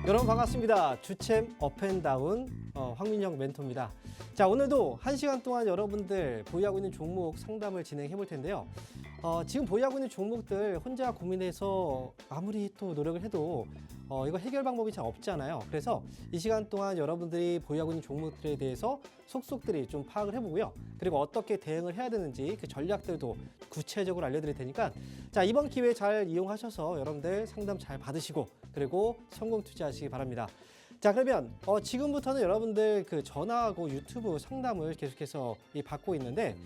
여러분 반갑습니다. 주챔 업앤다운 황민영 멘토입니다. 자, 오늘도 1시간 동안 여러분들 보유하고 있는 종목 상담을 진행해 볼 텐데요. 지금 보유하고 있는 종목들 혼자 고민해서 아무리 또 노력을 해도 이거 해결 방법이 잘 없잖아요. 그래서 이 시간 동안 여러분들이 보유하고 있는 종목들에 대해서 속속들이 좀 파악을 해보고요. 그리고 어떻게 대응을 해야 되는지 그 전략들도 구체적으로 알려드릴 테니까 자, 이번 기회 잘 이용하셔서 여러분들 상담 잘 받으시고 그리고 성공 투자하시기 바랍니다. 자, 그러면 지금부터는 여러분들 그 전화하고 유튜브 상담을 계속해서 받고 있는데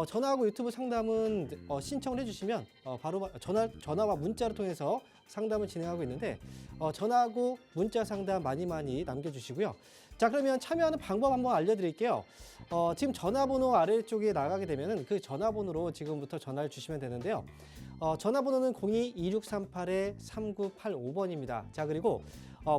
전화하고 유튜브 상담은 신청을 해주시면 바로 전화와 문자를 통해서 상담을 진행하고 있는데 전화하고 문자 상담 많이 남겨주시고요. 자, 그러면 참여하는 방법 한번 알려드릴게요. 지금 전화번호 아래쪽에 나가게 되면은 그 전화번호로 지금부터 전화를 주시면 되는데요. 전화번호는 02-2638-3985번입니다. 자, 그리고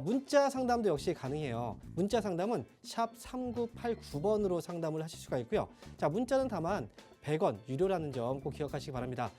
문자 상담도 역시 가능해요. 문자 상담은 샵 3989번으로 상담을 하실 수가 있고요. 자, 문자는 다만 100원 유료라는 점 꼭 기억하시기 바랍니다.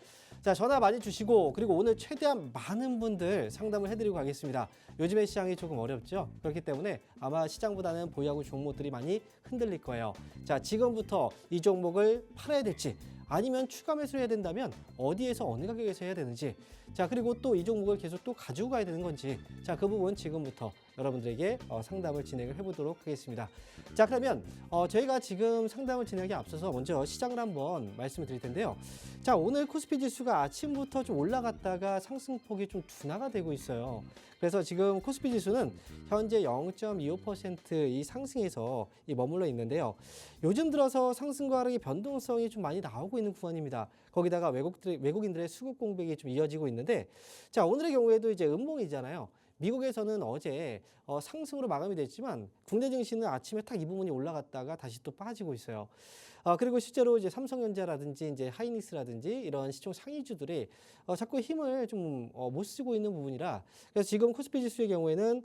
자, 전화 많이 주시고 그리고 오늘 최대한 많은 분들 상담을 해드리고 가겠습니다. 요즘에 시장이 조금 어렵죠. 그렇기 때문에 아마 시장보다는 보유하고 종목들이 많이 흔들릴 거예요. 자, 지금부터 이 종목을 팔아야 될지 아니면 추가 매수를 해야 된다면 어디에서 어느 가격에서 해야 되는지, 자, 그리고 또 이 종목을 계속 또 가지고 가야 되는 건지, 자, 그 부분 지금부터 여러분들에게 상담을 진행을 해보도록 하겠습니다. 자, 그러면 저희가 지금 상담을 진행하기 앞서서 먼저 시장을 한번 말씀을 드릴 텐데요. 자, 오늘 코스피 지수가 아침부터 좀 올라갔다가 상승폭이 좀 둔화가 되고 있어요. 그래서 지금 코스피 지수는 현재 0.25% 이 상승에서 머물러 있는데요. 요즘 들어서 상승과 하락의 변동성이 좀 많이 나오고 있는 구간입니다. 거기다가 외국인들의 수급 공백이 좀 이어지고 있는데, 자, 오늘의 경우에도 이제 음봉이잖아요. 미국에서는 어제 상승으로 마감이 됐지만 국내 증시는 아침에 딱 이 부분이 올라갔다가 다시 또 빠지고 있어요. 그리고 실제로 이제 삼성전자라든지 이제 하이닉스라든지 이런 시총 상위주들이 자꾸 힘을 좀 못 쓰고 있는 부분이라, 그래서 지금 코스피 지수의 경우에는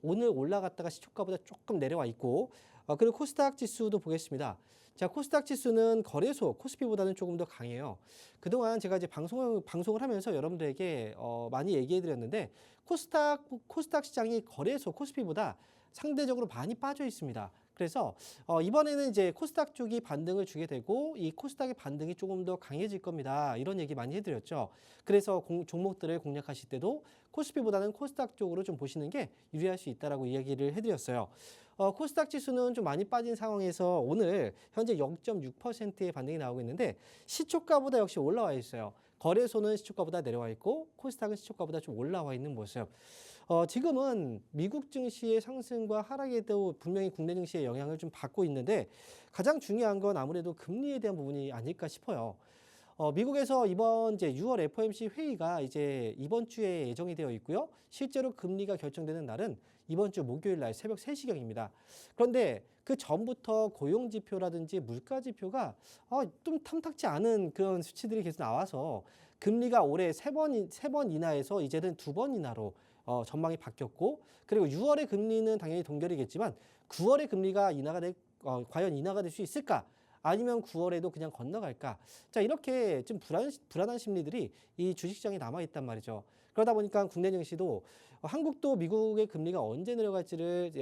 오늘 올라갔다가 시초가보다 조금 내려와 있고, 그리고 코스닥 지수도 보겠습니다. 자, 코스닥 지수는 거래소 코스피보다는 조금 더 강해요. 그동안 제가 이제 방송을 하면서 여러분들에게 많이 얘기해 드렸는데 코스닥 시장이 거래소 코스피보다 상대적으로 많이 빠져 있습니다. 그래서 이번에는 이제 코스닥 쪽이 반등을 주게 되고 이 코스닥의 반등이 조금 더 강해질 겁니다. 이런 얘기 많이 해드렸죠. 그래서 종목들을 공략하실 때도 코스피보다는 코스닥 쪽으로 좀 보시는 게 유리할 수 있다라고 이야기를 해드렸어요. 코스닥 지수는 좀 많이 빠진 상황에서 오늘 현재 0.6%의 반등이 나오고 있는데 시초가보다 역시 올라와 있어요. 거래소는 시초가보다 내려와 있고 코스닥은 시초가보다 좀 올라와 있는 모습. 지금은 미국 증시의 상승과 하락에도 분명히 국내 증시의 영향을 좀 받고 있는데 가장 중요한 건 아무래도 금리에 대한 부분이 아닐까 싶어요. 미국에서 이번 이제 6월 FOMC 회의가 이제 이번 주에 예정이 되어 있고요. 실제로 금리가 결정되는 날은 이번 주 목요일 날 새벽 3시경입니다. 그런데 그 전부터 고용 지표라든지 물가 지표가 좀 탐탁지 않은 그런 수치들이 계속 나와서 금리가 올해 세 번 인하에서 이제는 2번 인하로 전망이 바뀌었고, 그리고 6월의 금리는 당연히 동결이겠지만 9월의 금리가 과연 인하가 될 수 있을까? 아니면 9월에도 그냥 건너갈까? 자, 이렇게 좀 불안한 심리들이 이 주식시장에 남아있단 말이죠. 그러다 보니까 국내 증시도 한국도 미국의 금리가 언제 내려갈지를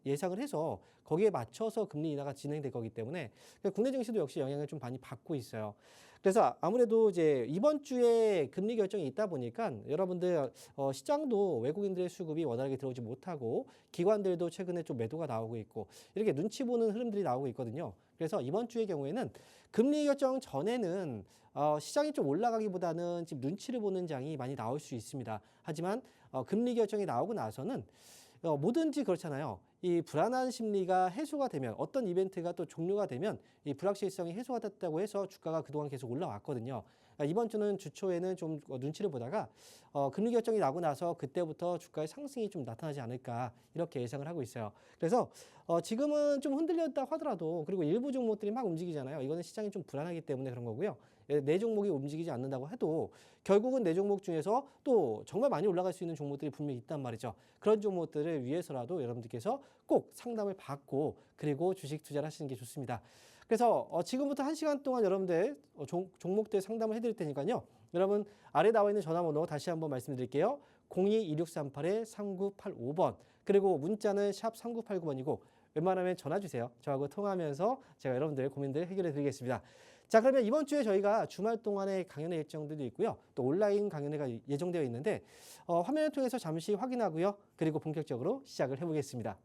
예상을 해서 거기에 맞춰서 금리 인하가 진행될 거기 때문에 국내 증시도 역시 영향을 좀 많이 받고 있어요. 그래서 아무래도 이제 이번 주에 금리 결정이 있다 보니까 여러분들 시장도 외국인들의 수급이 원활하게 들어오지 못하고 기관들도 최근에 좀 매도가 나오고 있고 이렇게 눈치 보는 흐름들이 나오고 있거든요. 그래서 이번 주의 경우에는 금리 결정 전에는 시장이 좀 올라가기보다는 지금 눈치를 보는 장이 많이 나올 수 있습니다. 하지만 금리 결정이 나오고 나서는 뭐든지 그렇잖아요. 이 불안한 심리가 해소가 되면 어떤 이벤트가 또 종료가 되면 이 불확실성이 해소가 됐다고 해서 주가가 그동안 계속 올라왔거든요. 이번 주는 주초에는 좀 눈치를 보다가 금리 결정이 나고 나서 그때부터 주가의 상승이 좀 나타나지 않을까 이렇게 예상을 하고 있어요. 그래서 지금은 좀 흔들렸다 하더라도 그리고 일부 종목들이 막 움직이잖아요. 이거는 시장이 좀 불안하기 때문에 그런 거고요. 내 종목이 움직이지 않는다고 해도 결국은 내 종목 중에서 또 정말 많이 올라갈 수 있는 종목들이 분명히 있단 말이죠. 그런 종목들을 위해서라도 여러분들께서 꼭 상담을 받고 그리고 주식 투자를 하시는 게 좋습니다. 그래서 지금부터 1시간 동안 여러분들 종목들 상담을 해드릴 테니까요. 여러분 아래 나와 있는 전화번호 다시 한번 말씀드릴게요. 02-2638-3985번 그리고 문자는 샵 3989번이고 웬만하면 전화 주세요. 저하고 통화하면서 제가 여러분들 고민들 해결해 드리겠습니다. 자, 그러면 이번 주에 저희가 주말 동안에 강연회 일정들도 있고요. 또 온라인 강연회가 예정되어 있는데 화면을 통해서 잠시 확인하고요. 그리고 본격적으로 시작을 해보겠습니다.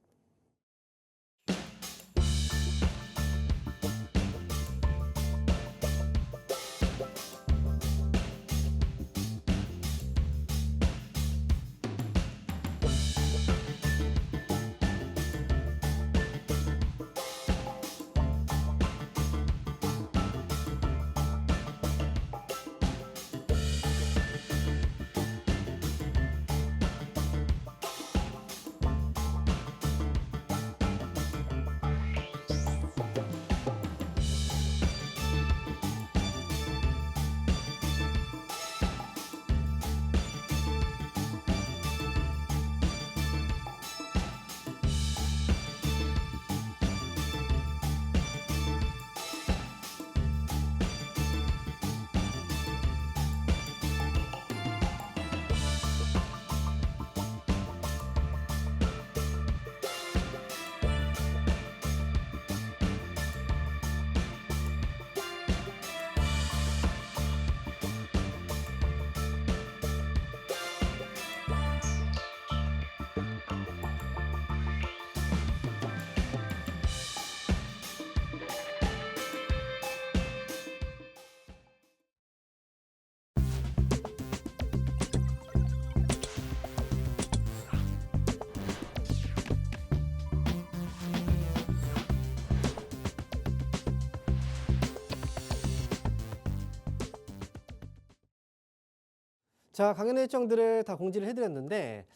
자, 강연 일정들을 다 공지를 해드렸는데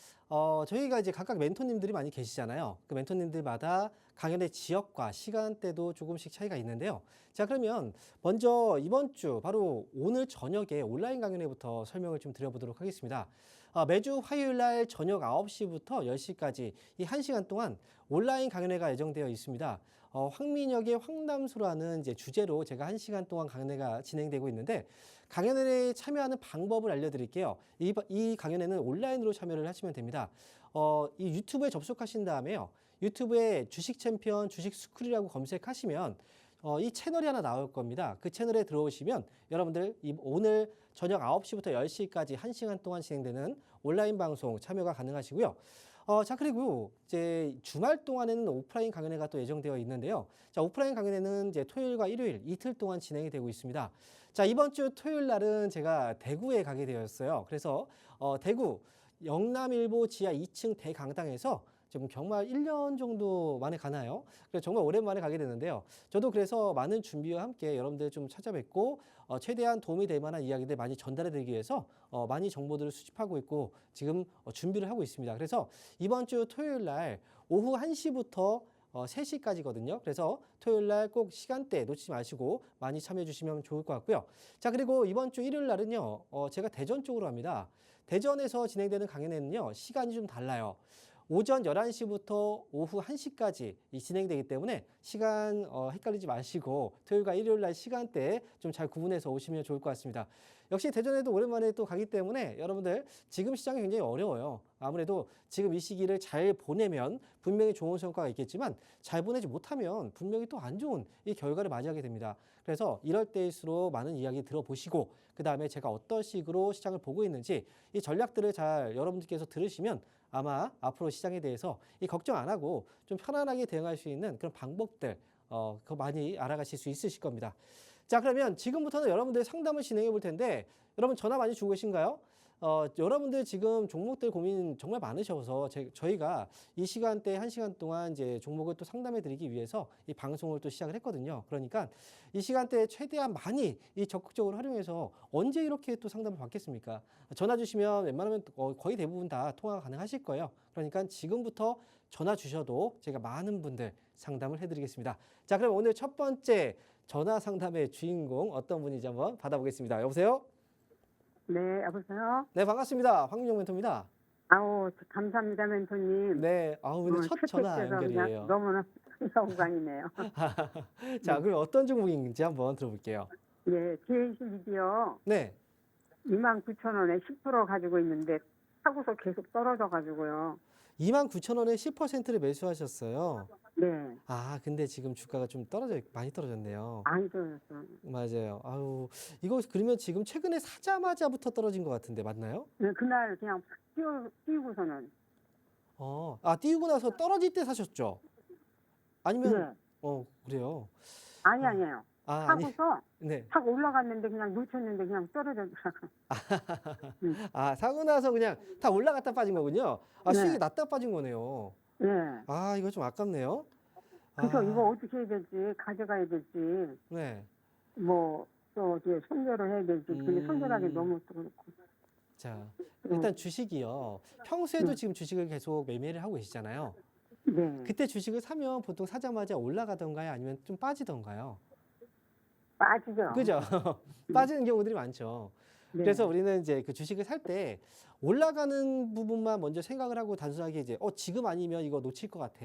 저희가 이제 각각 멘토님들이 많이 계시잖아요. 그 멘토님들마다 강연의 지역과 시간대도 조금씩 차이가 있는데요. 자, 그러면 먼저 이번 주 바로 오늘 저녁에 온라인 강연회부터 설명을 좀 드려보도록 하겠습니다. 매주 화요일 날 저녁 9시부터 10시까지 이 1시간 동안 온라인 강연회가 예정되어 있습니다. 황민혁의 황담수라는 이제 주제로 제가 1시간 동안 강연회가 진행되고 있는데 강연회에 참여하는 방법을 알려드릴게요. 이 강연회는 온라인으로 참여를 하시면 됩니다. 이 유튜브에 접속하신 다음에요. 유튜브에 주식 챔피언 주식 스쿨이라고 검색하시면 이 채널이 하나 나올 겁니다. 그 채널에 들어오시면 여러분들 오늘 저녁 9시부터 10시까지 1시간 동안 진행되는 온라인 방송 참여가 가능하시고요. 자, 그리고 이제 주말 동안에는 오프라인 강연회가 또 예정되어 있는데요. 자, 오프라인 강연회는 이제 토요일과 일요일 이틀 동안 진행이 되고 있습니다. 자, 이번 주 토요일 날은 제가 대구에 가게 되었어요. 그래서 대구 영남일보 지하 2층 대강당에서 지금 정말 1년 정도 만에 가나요? 그래서 정말 오랜만에 가게 되는데요. 저도 그래서 많은 준비와 함께 여러분들 좀 찾아뵙고 최대한 도움이 될 만한 이야기들 많이 전달해 드리기 위해서 많이 정보들을 수집하고 있고 지금 준비를 하고 있습니다. 그래서 이번 주 토요일 날 오후 1시부터 3시까지거든요. 그래서 토요일 날 꼭 시간대 놓치지 마시고 많이 참여해 주시면 좋을 것 같고요. 자, 그리고 이번 주 일요일 날은요. 제가 대전 쪽으로 합니다. 대전에서 진행되는 강연회는요. 시간이 좀 달라요. 오전 11시부터 오후 1시까지 진행되기 때문에 시간 헷갈리지 마시고 토요일과 일요일 날 시간대에 좀 잘 구분해서 오시면 좋을 것 같습니다. 역시 대전에도 오랜만에 또 가기 때문에 여러분들 지금 시장이 굉장히 어려워요. 아무래도 지금 이 시기를 잘 보내면 분명히 좋은 성과가 있겠지만 잘 보내지 못하면 분명히 또 안 좋은 이 결과를 맞이하게 됩니다. 그래서 이럴 때일수록 많은 이야기 들어보시고 그 다음에 제가 어떤 식으로 시장을 보고 있는지 이 전략들을 잘 여러분들께서 들으시면 아마 앞으로 시장에 대해서 이 걱정 안 하고 좀 편안하게 대응할 수 있는 그런 방법들 그거 많이 알아가실 수 있으실 겁니다. 자, 그러면 지금부터는 여러분들 상담을 진행해 볼 텐데 여러분 전화 많이 주고 계신가요? 여러분들 지금 종목들 고민 정말 많으셔서 저희가 이 시간대 1시간 동안 이제 종목을 또 상담해 드리기 위해서 이 방송을 또 시작을 했거든요. 그러니까 이 시간대에 최대한 많이 이 적극적으로 활용해서 언제 이렇게 또 상담을 받겠습니까? 전화 주시면 웬만하면 거의 대부분 다 통화가 가능하실 거예요. 그러니까 지금부터 전화 주셔도 제가 많은 분들 상담을 해드리겠습니다. 자, 그럼 오늘 첫 번째 전화 상담의 주인공 어떤 분인지 한번 받아보겠습니다. 여보세요? 네, 여보세요? 네, 반갑습니다. 황민용 멘토입니다. 아우, 감사합니다, 멘토님. 네, 오늘 첫 전화 채택돼서 그냥 연결이에요. 너무나 영광이네요. 자, 그럼 어떤 종목인지 한번 들어볼게요. 예, DH미디어 네. 29,000원에 10% 가지고 있는데 사고서 계속 떨어져가지고요. 29,000원에 10%를 매수하셨어요. 네, 근데 지금 주가가 좀 많이 떨어졌네요. 안 떨어졌어요. 맞아요. 아유, 이거 그러면 지금 최근에 사자마자부터 떨어진 것 같은데 맞나요? 네, 그날 그냥 띄우고서는. 띄우고 나서 떨어질 때 사셨죠? 아니면, 네, 그래요. 아니에요. 아니, 사고서 네. 탁 올라갔는데 그냥 놓쳤는데 그냥 떨어졌더라고요. 사고 나서 그냥 다 올라갔다 빠진 거군요. 네. 수익이 났다 빠진 거네요. 네. 이거 좀 아깝네요. 그래서 이거 어떻게 해야 될지, 가져가야 될지, 네. 뭐, 또 어떻게 손절을 해야 될지, 근데 손절하기 너무 또 그렇고. 자, 일단 주식이요. 평소에도 지금 주식을 계속 매매를 하고 계시잖아요. 네. 그때 주식을 사면 보통 사자마자 올라가던가요? 아니면 좀 빠지던가요? 빠지죠. 그죠? 빠지는 경우들이 많죠. 네. 그래서 우리는 이제 그 주식을 살 때 올라가는 부분만 먼저 생각을 하고 단순하게 이제 지금 아니면 이거 놓칠 것 같아.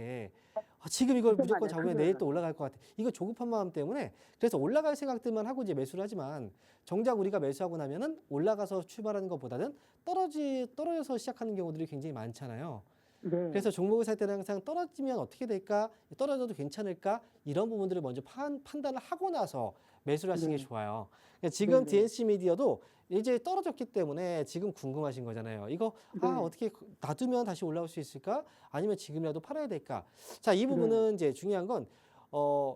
지금 이걸 무조건 맞아요. 잡으면 내일 또 올라갈 것 같아. 이거 조급한 마음 때문에 그래서 올라갈 생각들만 하고 이제 매수를 하지만 정작 우리가 매수하고 나면은 올라가서 출발하는 것보다는 떨어져서 시작하는 경우들이 굉장히 많잖아요. 네. 그래서 종목을 살 때는 항상 떨어지면 어떻게 될까? 떨어져도 괜찮을까? 이런 부분들을 먼저 판단을 하고 나서 매수를 하시는 게 좋아요. 그러니까 지금 네. DNC 미디어도 이제 떨어졌기 때문에 지금 궁금하신 거잖아요. 이거 네. 어떻게 놔두면 다시 올라올 수 있을까? 아니면 지금이라도 팔아야 될까? 자, 이 부분은 이제 중요한 건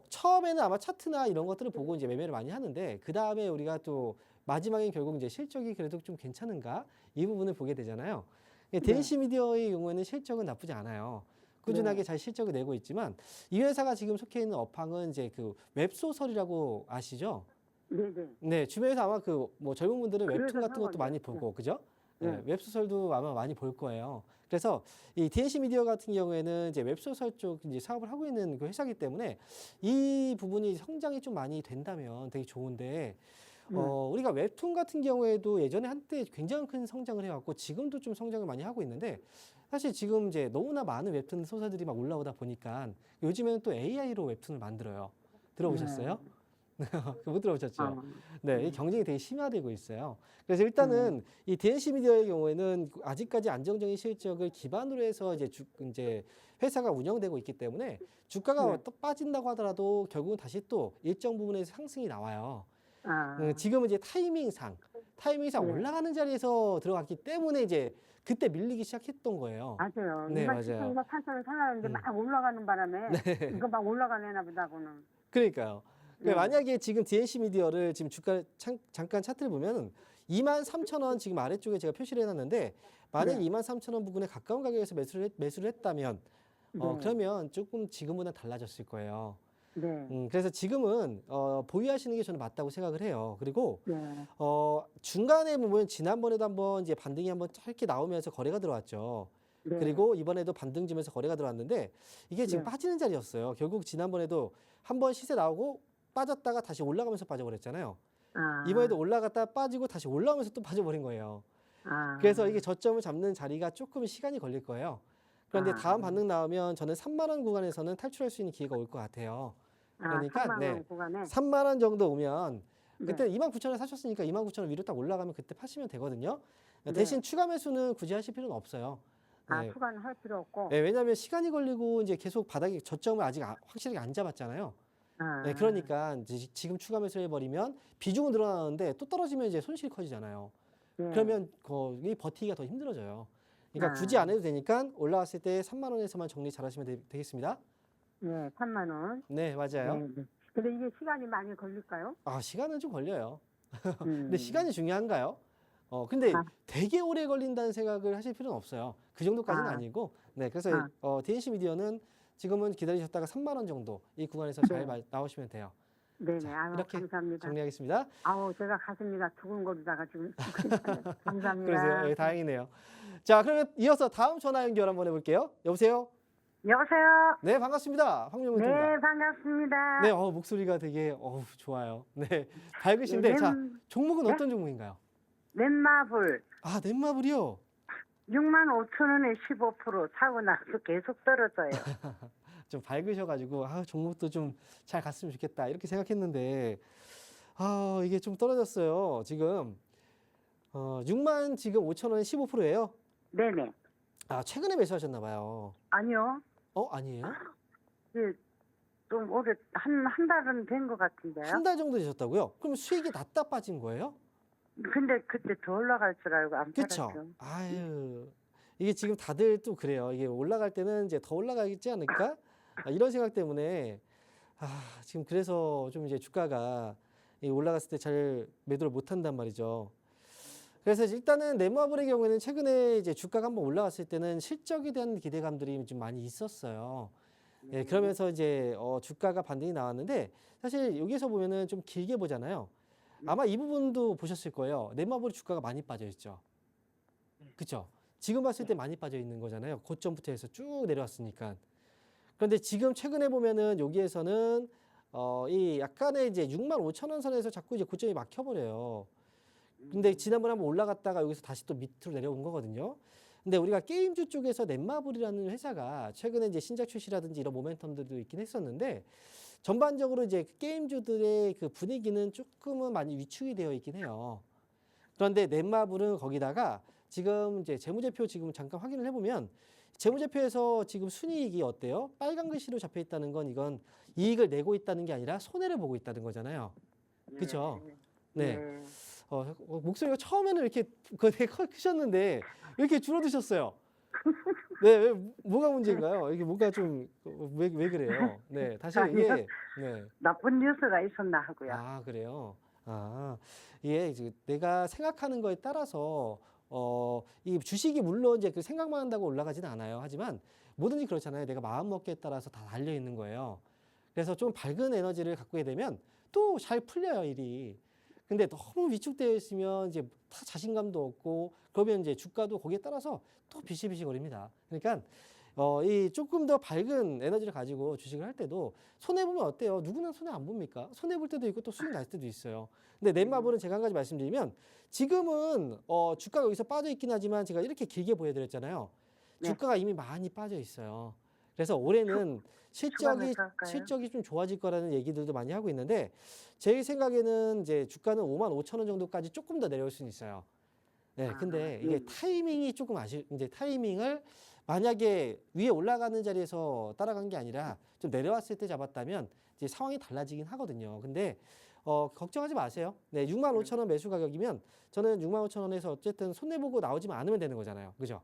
처음에는 아마 차트나 이런 것들을 보고 이제 매매를 많이 하는데 그 다음에 우리가 또 마지막엔 결국 이제 실적이 그래도 좀 괜찮은가? 이 부분을 보게 되잖아요. DNC 미디어의 경우에는 실적은 나쁘지 않아요. 꾸준하게 잘 실적을 내고 있지만 이 회사가 지금 속해 있는 업황은 이제 그 웹소설이라고 아시죠? 네. 네, 주변에서 아마 그 뭐 젊은 분들은 웹툰 그래서 같은 것도 사거든요. 많이 보고, 그죠? 네, 네. 웹소설도 아마 많이 볼 거예요. 그래서 이 DNC 미디어 같은 경우에는 이제 웹소설 쪽 이제 사업을 하고 있는 그 회사이기 때문에 이 부분이 성장이 좀 많이 된다면 되게 좋은데 우리가 웹툰 같은 경우에도 예전에 한때 굉장히 큰 성장을 해왔고 지금도 좀 성장을 많이 하고 있는데 사실 지금 이제 너무나 많은 웹툰 소설들이 막 올라오다 보니까 요즘에는 또 AI로 웹툰을 만들어요. 들어보셨어요? 못 들어보셨죠? 네, 이 경쟁이 되게 심화되고 있어요. 그래서 일단은 이 DNC 미디어의 경우에는 아직까지 안정적인 실적을 기반으로 해서 이제 회사가 운영되고 있기 때문에 주가가 또 빠진다고 하더라도 결국은 다시 또 일정 부분에서 상승이 나와요. 지금은 이제 타이밍상 올라가는 자리에서 들어갔기 때문에 이제 그때 밀리기 시작했던 거예요. 맞아요. 네, 27,000원, 8,000원 사놨는데 막 올라가는 바람에 이거 막 올라가려나 보다고는. 그러니까요. 그러니까 만약에 지금 DNC 미디어를 지금 주가 잠깐 차트를 보면 23,000원 지금 아래쪽에 제가 표시를 해놨는데 만약에 23,000원 부근에 가까운 가격에서 매수를 했다면 그러면 조금 지금보다 달라졌을 거예요. 네. 그래서 지금은 보유하시는 게 저는 맞다고 생각을 해요. 그리고 네. 중간에 보면 지난번에도 한번 이제 반등이 한번 짧게 나오면서 거래가 들어왔죠. 네. 그리고 이번에도 반등지면서 거래가 들어왔는데 이게 지금 빠지는 자리였어요. 결국 지난번에도 한번 시세 나오고 빠졌다가 다시 올라가면서 빠져버렸잖아요. 이번에도 올라갔다 빠지고 다시 올라오면서 또 빠져버린 거예요. 그래서 이게 저점을 잡는 자리가 조금 시간이 걸릴 거예요. 그런데 다음 반등 나오면 저는 3만 원 구간에서는 탈출할 수 있는 기회가 올 것 같아요. 그러니까 3만 원 구간에 3만 원 정도 오면 그때 29,000원 사셨으니까 29,000원 위로 딱 올라가면 그때 파시면 되거든요. 대신 추가 매수는 굳이 하실 필요는 없어요. 추가는 할 필요 없고. 네, 왜냐하면 시간이 걸리고 이제 계속 바닥에 저점을 아직 확실하게 안 잡았잖아요. 네, 그러니까 이제 지금 추가 매수를 해버리면 비중은 늘어나는데 또 떨어지면 이제 손실이 커지잖아요. 그러면 거기 버티기가 더 힘들어져요. 그러니까 굳이 안 해도 되니까 올라왔을 때 3만 원에서만 정리 잘 하시면 되겠습니다. 네, 3만 원. 네, 맞아요. 네. 근데 이게 시간이 많이 걸릴까요? 시간은 좀 걸려요. 근데 시간이 중요한가요? 근데 되게 오래 걸린다는 생각을 하실 필요는 없어요. 그 정도까지는 아니고. 네, 그래서 DNC 미디어는 지금은 기다리셨다가 3만 원 정도 이 구간에서 잘 나오시면 돼요. 네네. 이렇게 감사합니다. 정리하겠습니다. 제가 가슴이가 두근거리다가 지금 감사합니다. 그러세요? 네, 다행이네요. 자, 그러면 이어서 다음 전화 연결 한번 해볼게요. 여보세요? 여보세요? 네, 반갑습니다. 황명훈입니다. 네, 반갑습니다. 네, 목소리가 되게 좋아요. 네, 밝으신데 자, 종목은 어떤 종목인가요? 넷마블 넷마블이요? 65,000원에 15% 사고 나서 계속 떨어져요. 좀 밝으셔가지고 종목도 좀 잘 갔으면 좋겠다 이렇게 생각했는데 이게 좀 떨어졌어요. 지금 6만 지금 5천 원에 15%예요. 네네. 최근에 매수하셨나 봐요. 아니요. 아니에요? 예, 좀 오래 한 달은 된 것 같은데요. 한 달 정도 되셨다고요? 그럼 수익이 낮다 빠진 거예요? 근데 그때 더 올라갈 줄 알고 안 그쵸? 팔았죠. 아유, 이게 지금 다들 또 그래요. 이게 올라갈 때는 이제 더 올라가겠지 않을까? 이런 생각 때문에 지금 그래서 좀 이제 주가가 올라갔을 때 잘 매도를 못 한단 말이죠. 그래서 일단은 네모아블의 경우에는 최근에 이제 주가가 한번 올라갔을 때는 실적에 대한 기대감들이 좀 많이 있었어요. 예, 그러면서 이제 주가가 반등이 나왔는데 사실 여기서 보면은 좀 길게 보잖아요. 아마 이 부분도 보셨을 거예요. 네모아블 주가가 많이 빠져 있죠. 그렇죠? 지금 봤을 때 많이 빠져 있는 거잖아요. 고점부터 해서 쭉 내려왔으니까. 그런데 지금 최근에 보면은 여기에서는 이 약간의 이제 6만 5천 원 선에서 자꾸 이제 고점이 막혀버려요. 근데 지난번에 한번 올라갔다가 여기서 다시 또 밑으로 내려온 거거든요. 근데 우리가 게임주 쪽에서 넷마블이라는 회사가 최근에 이제 신작 출시라든지 이런 모멘텀들도 있긴 했었는데 전반적으로 이제 게임주들의 그 분위기는 조금은 많이 위축이 되어 있긴 해요. 그런데 넷마블은 거기다가 지금 이제 재무제표 지금 잠깐 확인을 해보면 재무제표에서 지금 순이익이 어때요? 빨간 글씨로 잡혀 있다는 건 이건 이익을 내고 있다는 게 아니라 손해를 보고 있다는 거잖아요. 그렇죠? 네. 목소리가 처음에는 이렇게 되게 크셨는데 왜 이렇게 줄어드셨어요? 네, 뭐가 문제인가요? 이게 뭔가 좀 왜 그래요? 네, 다시 이게 나쁜 뉴스가 있었나 하고요. 그래요. 이게 이제 내가 생각하는 거에 따라서 이 주식이 물론 이제 그 생각만 한다고 올라가지는 않아요. 하지만 뭐든지 그렇잖아요. 내가 마음 먹기에 따라서 다 달려 있는 거예요. 그래서 좀 밝은 에너지를 갖게 되면 또 잘 풀려요, 일이. 근데 너무 위축되어 있으면 이제 다 자신감도 없고 그러면 이제 주가도 거기에 따라서 또 비실비실거립니다. 그러니까 이 조금 더 밝은 에너지를 가지고 주식을 할 때도 손해 보면 어때요? 누구나 손해 안 봅니까? 손해 볼 때도 있고 또 수익 날 때도 있어요. 근데 넷마블은 제가 한 가지 말씀드리면 지금은 주가가 여기서 빠져 있긴 하지만 제가 이렇게 길게 보여드렸잖아요. 주가가 이미 많이 빠져 있어요. 그래서 올해는 실적이 좀 좋아질 거라는 얘기들도 많이 하고 있는데 제 생각에는 이제 주가는 5만 5천 원 정도까지 조금 더 내려올 수는 있어요. 네, 근데 이게 타이밍이 조금 이제 타이밍을 만약에 위에 올라가는 자리에서 따라간 게 아니라 좀 내려왔을 때 잡았다면 이제 상황이 달라지긴 하거든요. 근데 걱정하지 마세요. 네, 6만 5천 원 매수 가격이면 저는 6만 5천 원에서 어쨌든 손해보고 나오지만 않으면 되는 거잖아요. 그죠?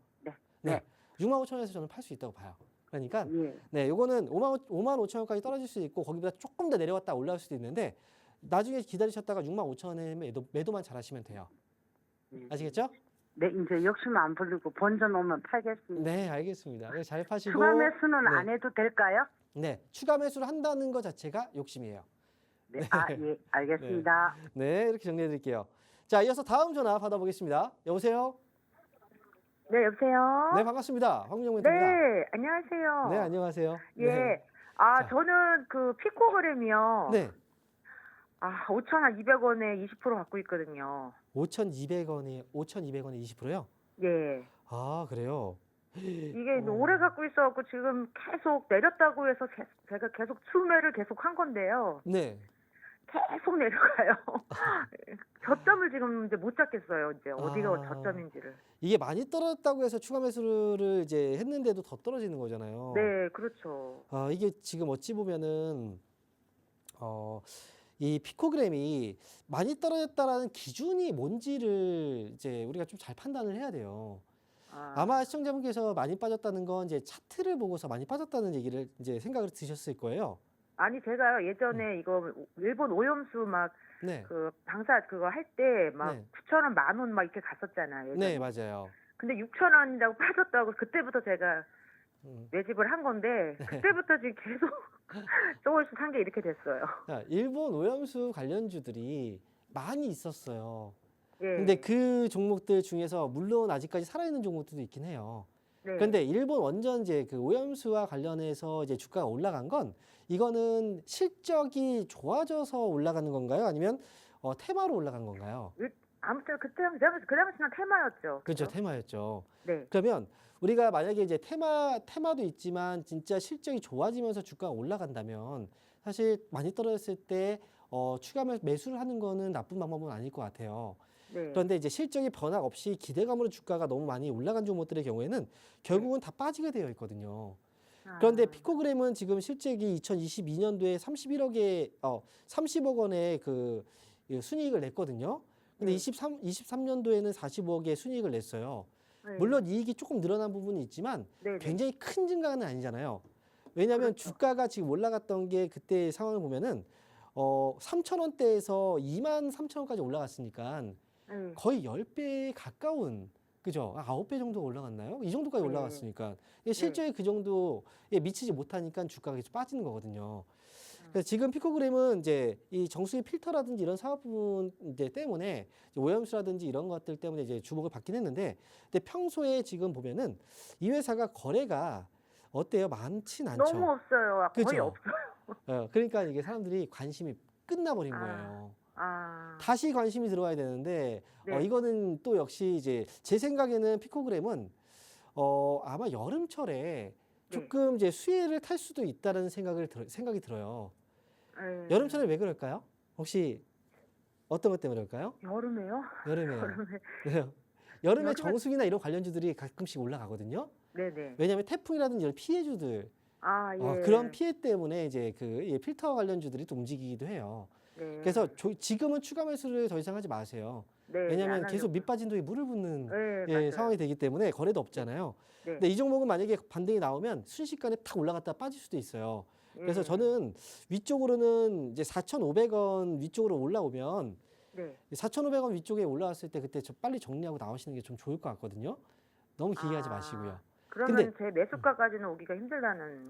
네. 6만 5천 원에서 저는 팔 수 있다고 봐요. 그러니까 네, 요거는 5만 5천 원까지 떨어질 수 있고 거기보다 조금 더 내려왔다 올라올 수도 있는데 나중에 기다리셨다가 6만 5천 원에 매도만 잘하시면 돼요. 아시겠죠? 네, 이제 욕심 안 부리고 본전 오면 팔겠습니다. 네, 알겠습니다. 잘 파시고. 추가 매수는 안 해도 될까요? 네, 추가 매수를 한다는 것 자체가 욕심이에요. 네, 알겠습니다. 네, 이렇게 정리해 드릴게요. 자, 이어서 다음 전화 받아보겠습니다. 여보세요? 네, 여보세요? 네, 반갑습니다. 황민정 멘토입니다. 네, 안녕하세요. 네, 안녕하세요. 예. 네. 저는 그 피코그램이요. 네. 5,200원에 20% 갖고 있거든요. 5,200원에 20%요? 예. 그래요? 이게 오래 갖고 있어갖고 지금 계속 내렸다고 해서 제가 계속 추매를 계속 한 건데요. 네. 계속 내려가요. 저점을 지금 이제 못 잡겠어요. 이제 어디가 저점인지를. 이게 많이 떨어졌다고 해서 추가 매수를 이제 했는데도 더 떨어지는 거잖아요. 네, 그렇죠. 이게 지금 어찌 보면은 이 피코그램이 많이 떨어졌다라는 기준이 뭔지를 이제 우리가 좀 잘 판단을 해야 돼요. 아마 시청자분께서 많이 빠졌다는 건 이제 차트를 보고서 많이 빠졌다는 얘기를 이제 생각을 드셨을 거예요. 아니 제가 예전에 이거 일본 오염수 막 네. 그 방사 그거 할 때 막 9,000원, 10,000원 막 이렇게 갔었잖아요. 예전에. 네, 맞아요. 근데 6,000원이라고 빠졌다고 그때부터 제가 매집을 한 건데 그때부터 지금 계속 조금씩 산 게 이렇게 됐어요. 자, 일본 오염수 관련주들이 많이 있었어요. 예. 근데 그 종목들 중에서 물론 아직까지 살아있는 종목들도 있긴 해요. 네. 그런데 일본 원전제 그 오염수와 관련해서 이제 주가가 올라간 건 이거는 실적이 좋아져서 올라가는 건가요? 아니면 테마로 올라간 건가요? 아무튼 그 당시는 테마였죠. 그렇죠, 테마였죠. 네. 그러면 우리가 만약에 이제 테마도 있지만 진짜 실적이 좋아지면서 주가가 올라간다면 사실 많이 떨어졌을 때 추가 매수를 하는 거는 나쁜 방법은 아닐 것 같아요. 네. 그런데 이제 실적이 변화 없이 기대감으로 주가가 너무 많이 올라간 종목들의 경우에는 결국은 다 빠지게 되어 있거든요. 그런데 아, 피코그램은 지금 실적이 2022년도에 30억 원의 그 순이익을 냈거든요. 근데 네. 23년도에는 45억의 순이익을 냈어요. 네. 물론 이익이 조금 늘어난 부분이 있지만 네네. 굉장히 큰 증가는 아니잖아요. 왜냐하면 그렇죠. 주가가 지금 올라갔던 게 그때 상황을 보면은 3,000원대에서 23,000원까지 올라갔으니까 네. 거의 10배 가까운, 그죠? 9배 정도 올라갔나요? 이 정도까지 네. 올라갔으니까 이게 실제에 그 정도에 미치지 못하니까 주가가 계속 빠지는 거거든요. 그래서 지금 피코그램은 이제 이 정수기 필터라든지 이런 사업 부분 이제 때문에 이제 오염수라든지 이런 것들 때문에 이제 주목을 받긴 했는데, 근데 평소에 지금 보면은 이 회사가 거래가 어때요? 많진 않죠. 너무 없어요. 거의 그죠? 없어요. 그러니까 이게 사람들이 관심이 끝나버린 아, 거예요. 아, 다시 관심이 들어와야 되는데 네. 이거는 또 역시 이제 제 생각에는 피코그램은 아마 여름철에 네. 조금 이제 수혜를 탈 수도 있다는 생각이 들어요. 네. 여름철에 왜 그럴까요? 혹시 어떤 것 때문에 그럴까요? 여름에요? 여름에요. 여름에. 네. 여름에 여름에- 정수기나 이런 관련주들이 가끔씩 올라가거든요. 네네. 왜냐하면 태풍이라든지 이런 피해주들, 아, 예. 그런 피해 때문에 이제 그 필터 관련주들이 또 움직이기도 해요. 네. 그래서 지금은 추가 매수를 더 이상 하지 마세요. 네. 왜냐하면 안 계속 하려고요. 밑빠진 독이 물을 붓는 네, 맞아요. 상황이 되기 때문에 거래도 없잖아요. 네. 근데 이 종목은 만약에 반등이 나오면 순식간에 탁 올라갔다 빠질 수도 있어요. 그래서 예. 저는 위쪽으로는 이제 4,500원 위쪽으로 올라오면 네. 4,500원 위쪽에 올라왔을 때 그때 빨리 정리하고 나오시는 게 좀 좋을 것 같거든요. 너무 길게 하지 마시고요. 그러면 제 매수가까지는 오기가 힘들다는.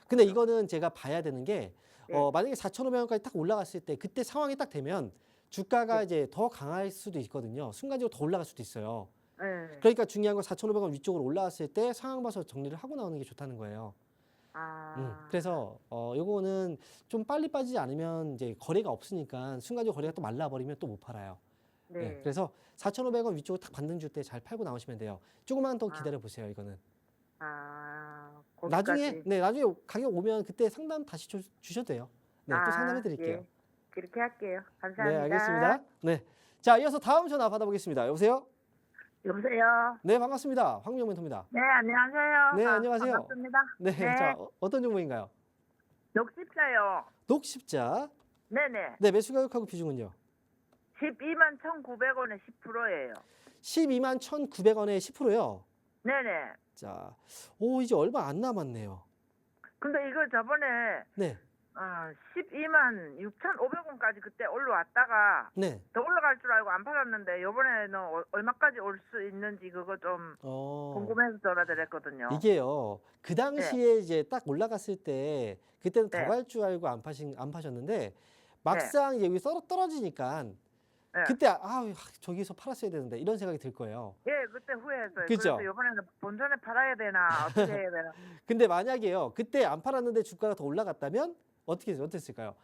근데 이거는 제가 봐야 되는 게 네. 만약에 4,500원까지 딱 올라갔을 때 그때 상황이 딱 되면 주가가 네. 이제 더 강할 수도 있거든요. 순간적으로 더 올라갈 수도 있어요. 네. 그러니까 중요한 건 4,500원 위쪽으로 올라왔을 때 상황 봐서 정리를 하고 나오는 게 좋다는 거예요. 아. 그래서 요거는 좀 빨리 빠지지 않으면 이제 거래가 없으니까 순간적으로 거래가 또 말라버리면 또 못 팔아요. 네. 그래서 4,500원 위쪽으로 딱 반등 줄 때 잘 팔고 나오시면 돼요. 조금만 더 아. 기다려 보세요. 이거는. 거기까지. 나중에 가격 오면 그때 상담 다시 주셔도 돼요. 네, 또 상담해 드릴게요. 예. 그렇게 할게요. 네, 감사합니다. 알겠습니다. 네. 자, 이어서 다음 전화 받아보겠습니다. 여보세요? 여보세요. 네, 반갑습니다. 황명 멘토입니다. 네, 안녕하세요. 네, 안녕하세요. 반갑습니다. 네, 네. 자, 어떤 종목인가요? 녹십자요. 녹십자. 네네. 네, 매수 가격하고 비중은요? 12만 1,900원에 10%예요. 12만 1,900원에 10%요. 네네. 자, 이제 얼마 안 남았네요. 근데 이거 저번에 네, 12만 6,500원까지 그때 올라왔다가 네. 더 올라갈 줄 알고 안 팔았는데 이번에는 얼마까지 올 수 있는지 그거 좀 궁금해서 전화드렸거든요. 이게요. 그 당시에 이제 딱 올라갔을 때 그때는 더 네. 갈 줄 알고 안 파셨는데 막상 이제 여기 떨어지니까 네. 그때 저기서 팔았어야 되는데 이런 생각이 들 거예요. 예, 그때 후회했어요. 그죠? 그래서 이번에는 본전에 팔아야 되나 어떻게 해야 되나. 근데 만약에요. 그때 안 팔았는데 주가가 더 올라갔다면 어땠을까요?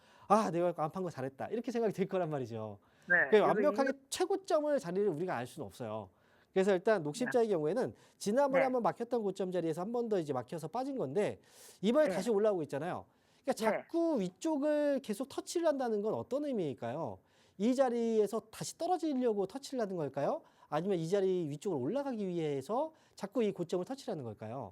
내가 안 판 거 잘했다. 이렇게 생각이 들 거란 말이죠. 네. 그러니까 완벽하게 최고점을 자리를 우리가 알 수는 없어요. 그래서 일단 녹십자의 경우에는 지난번에 네. 한번 막혔던 고점 자리에서 한 번 더 이제 막혀서 빠진 건데 이번에 네. 다시 올라오고 있잖아요. 그러니까 자꾸 위쪽을 계속 터치를 한다는 건 어떤 의미일까요? 이 자리에서 다시 떨어지려고 터치를 하는 걸까요? 아니면 이 자리 위쪽으로 올라가기 위해서 자꾸 이 고점을 터치를 하는 걸까요?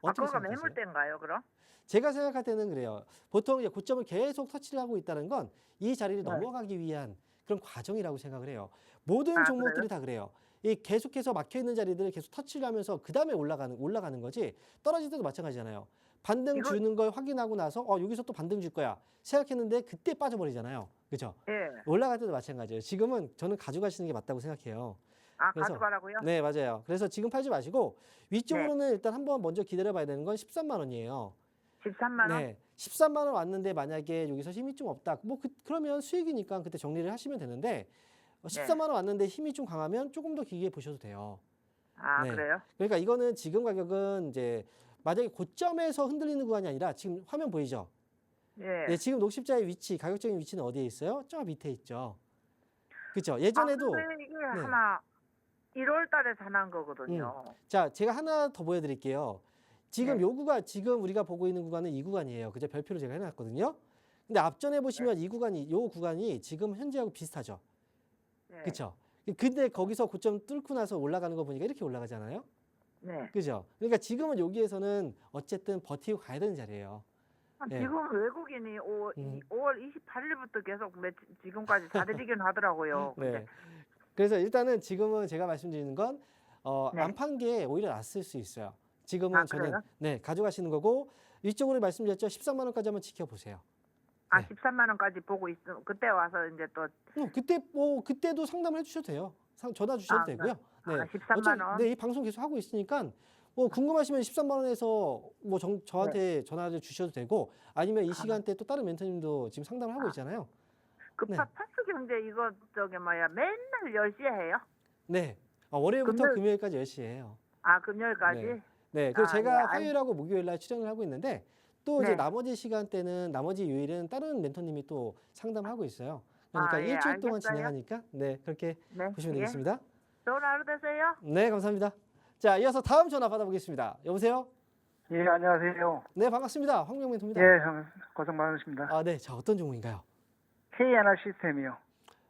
어떻게 그거가 생각하세요? 매물대인가요, 그럼? 제가 생각할 때는 그래요. 보통 이제 고점을 계속 터치를 하고 있다는 건 이 자리를 네. 넘어가기 위한 그런 과정이라고 생각을 해요. 모든 아, 종목들이 그래요? 다 그래요. 이 계속해서 막혀 있는 자리들을 계속 터치를 하면서 그 다음에 올라가는 거지. 떨어질 때도 마찬가지잖아요. 반등 이거- 주는 걸 확인하고 나서 여기서 또 반등 줄 거야 생각했는데 그때 빠져버리잖아요. 그죠? 예. 올라갈 때도 마찬가지예요. 지금은 저는 가져가시는 게 맞다고 생각해요. 그래서- 가져가라고요? 네, 맞아요. 그래서 지금 팔지 마시고 위쪽으로는 일단 한번 먼저 기다려봐야 되는 건 13만 원이에요. 13만 원? 네, 13만 원 왔는데 만약에 여기서 힘이 좀 없다. 그러면 수익이니까 그때 정리를 하시면 되는데 13만 원 왔는데 힘이 좀 강하면 조금 더 길게 보셔도 돼요. 네. 그래요? 그러니까 이거는 지금 가격은 이제 만약에 고점에서 흔들리는 구간이 아니라 지금 화면 보이죠? 예. 네, 지금 녹십자의 위치, 가격적인 위치는 어디에 있어요? 저 밑에 있죠. 그렇죠? 예전에도 근데 이게 네. 하나 1월 달에 산한 거거든요. 자, 제가 하나 더 보여드릴게요. 지금 네. 요 구간, 지금 우리가 보고 있는 구간은 이 구간이에요. 그죠? 별표로 제가 해놨거든요. 근데 앞전에 보시면 이 구간이, 요 구간이 지금 현재하고 비슷하죠. 네. 그쵸? 근데 거기서 고점 뚫고 나서 올라가는 거 보니까 이렇게 올라가잖아요. 네. 그죠? 그러니까 지금은 여기에서는 어쨌든 버티고 가야 되는 자리예요. 네. 지금 외국인이 5월 28일부터 계속 지금까지 4대지견 하더라고요. 근데 네. 그래서 일단은 지금은 제가 말씀드리는 건 네. 안 판 게 오히려 낫을 수 있어요. 지금은 아, 저는 그래요? 네, 가져가시는 거고 위쪽으로 말씀드렸죠. 13만 원까지 한번 지켜보세요. 네. 13만 원까지 보고 있어. 그때 와서 이제 또 그때도 상담을 해주셔도 돼요. 전화 주셔도 되고요. 네. 13만 원. 네, 이 방송 계속 하고 있으니까 궁금하시면 13만 원에서 저한테 전화를 주셔도 되고 아니면 이 시간대 또 다른 멘토님도 지금 상담을 하고 있잖아요. 네. 파스 경제 이거 맨날 10시에 해요? 네. 월요일부터 금요일까지 10시에 해요. 금요일까지? 네. 네. 그리고 제가 네. 화요일하고 목요일 날 출연을 하고 있는데 또 이제 네. 나머지 시간대는 나머지 요일은 다른 멘토님이 또 상담하고 있어요. 그러니까 예, 일주일 동안 알겠어요. 진행하니까 네, 그렇게 네. 보시면 예. 되겠습니다. 좋은 하루 되세요. 네, 감사합니다. 자, 이어서 다음 전화 받아보겠습니다. 여보세요? 예, 안녕하세요. 네, 반갑습니다. 황명 멘토입니다. 예, 고생 많으십니다. 아, 네. 자, 어떤 종목인가요? K하나 시스템이요.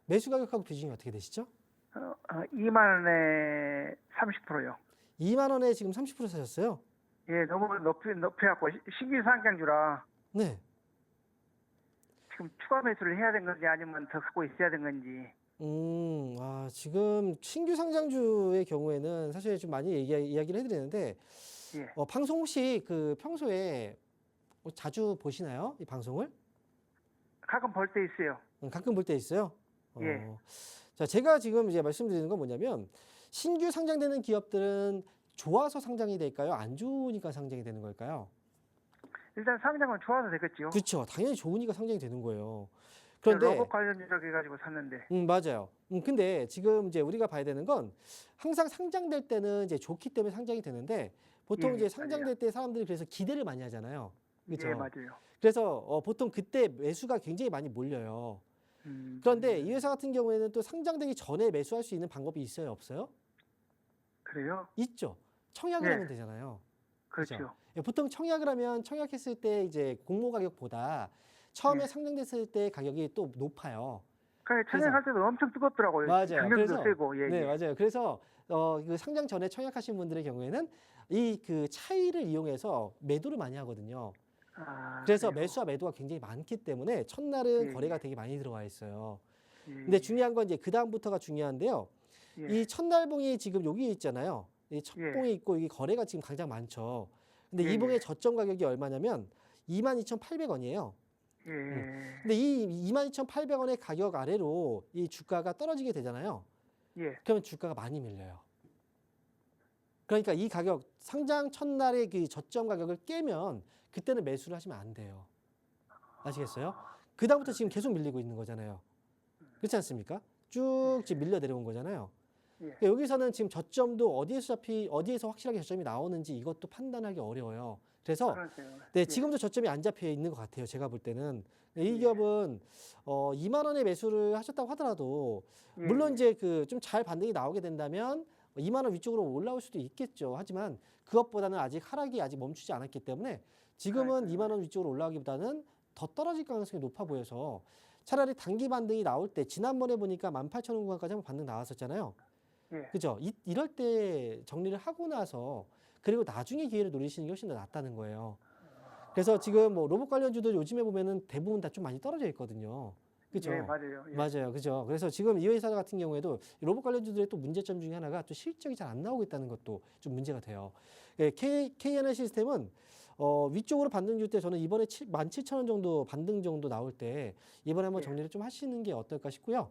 매수 가격하고 비중이 어떻게 되시죠? 2만 원에 30%요. 2만 원에 지금 30% 사셨어요? 예, 너무 높여갖고 신규 상장주라 네. 지금 추가 매수를 해야 되는 건지 아니면 더 갖고 있어야 되는 건지. 지금 신규 상장주의 경우에는 사실 좀 많이 이야기를 해드리는데, 예. 방송 혹시 평소에 자주 보시나요? 이 방송을? 가끔 볼 때 있어요. 가끔 볼 때 있어요? 예. 자, 제가 지금 이제 말씀드리는 건 뭐냐면, 신규 상장되는 기업들은 좋아서 상장이 될까요? 안 좋으니까 상장이 되는 걸까요? 일단 상장은 좋아서 되겠죠. 그렇죠. 당연히 좋으니까 상장이 되는 거예요. 그런데 로봇 관련주라고 해가지고 샀는데. 맞아요. 근데 지금 이제 우리가 봐야 되는 건 항상 상장될 때는 이제 좋기 때문에 상장이 되는데 보통 예, 이제 상장될 때 사람들이 그래서 기대를 많이 하잖아요. 그렇죠? 예, 맞아요. 그래서 보통 그때 매수가 굉장히 많이 몰려요. 그런데 이 회사 같은 경우에는 또 상장되기 전에 매수할 수 있는 방법이 있어요, 없어요? 그래요? 있죠. 청약을 예. 하면 되잖아요. 그렇죠. 예, 보통 청약을 하면 청약했을 때 이제 공모 가격보다 처음에 예. 상장됐을 때 가격이 또 높아요. 그러니까 청약할 때도 엄청 뜨겁더라고요. 맞아요. 경력도 세고. 예, 네, 예. 맞아요. 그래서 그 상장 전에 청약하신 분들의 경우에는 이 그 차이를 이용해서 매도를 많이 하거든요. 그래서 그래요? 매수와 매도가 굉장히 많기 때문에 첫날은 예, 거래가 예. 되게 많이 들어와 있어요. 예, 근데 중요한 건 이제 그 다음부터가 중요한데요. 예. 이 첫날 봉이 지금 여기 있잖아요. 이 첫 예. 봉이 있고 이 거래가 지금 가장 많죠. 근데 예, 이 봉의 예. 저점 가격이 얼마냐면 22,800원이에요. 예. 근데 이 22,800원의 가격 아래로 이 주가가 떨어지게 되잖아요. 예. 그러면 주가가 많이 밀려요. 그러니까 이 가격 상장 첫날의 그 저점 가격을 깨면 그때는 매수를 하시면 안 돼요. 아시겠어요? 그 다음부터 지금 계속 밀리고 있는 거잖아요. 그렇지 않습니까? 쭉 지금 밀려 내려온 거잖아요. 예. 그러니까 여기서는 지금 저점도 어디에서 확실하게 저점이 나오는지 이것도 판단하기 어려워요. 그래서 그러세요. 네, 예. 지금도 저점이 안 잡혀 있는 것 같아요. 제가 볼 때는. 이 예. 기업은 2만 원에 매수를 하셨다고 하더라도 예, 물론 예. 이제 그 좀 잘 반등이 나오게 된다면 2만 원 위쪽으로 올라올 수도 있겠죠. 하지만 그것보다는 아직 하락이 아직 멈추지 않았기 때문에 지금은 2만 원 위쪽으로 올라가기보다는 더 떨어질 가능성이 높아 보여서 차라리 단기 반등이 나올 때 지난번에 보니까 18,000원 구간까지 한번 반등 나왔었잖아요. 예. 그죠? 이럴 때 정리를 하고 나서 그리고 나중에 기회를 노리시는 게 훨씬 더 낫다는 거예요. 그래서 지금 뭐 로봇 관련주들 요즘에 보면은 대부분 다 좀 많이 떨어져 있거든요. 그죠? 예, 맞아요. 예. 맞아요. 그죠? 그래서 지금 이 회사 같은 경우에도 로봇 관련주들의 또 문제점 중에 하나가 또 실적이 잘 안 나오고 있다는 것도 좀 문제가 돼요. 예, K하나 시스템은 위쪽으로 반등 줄 때 저는 이번에 17,000원 정도 반등 정도 나올 때 이번에 한번 예. 정리를 좀 하시는 게 어떨까 싶고요.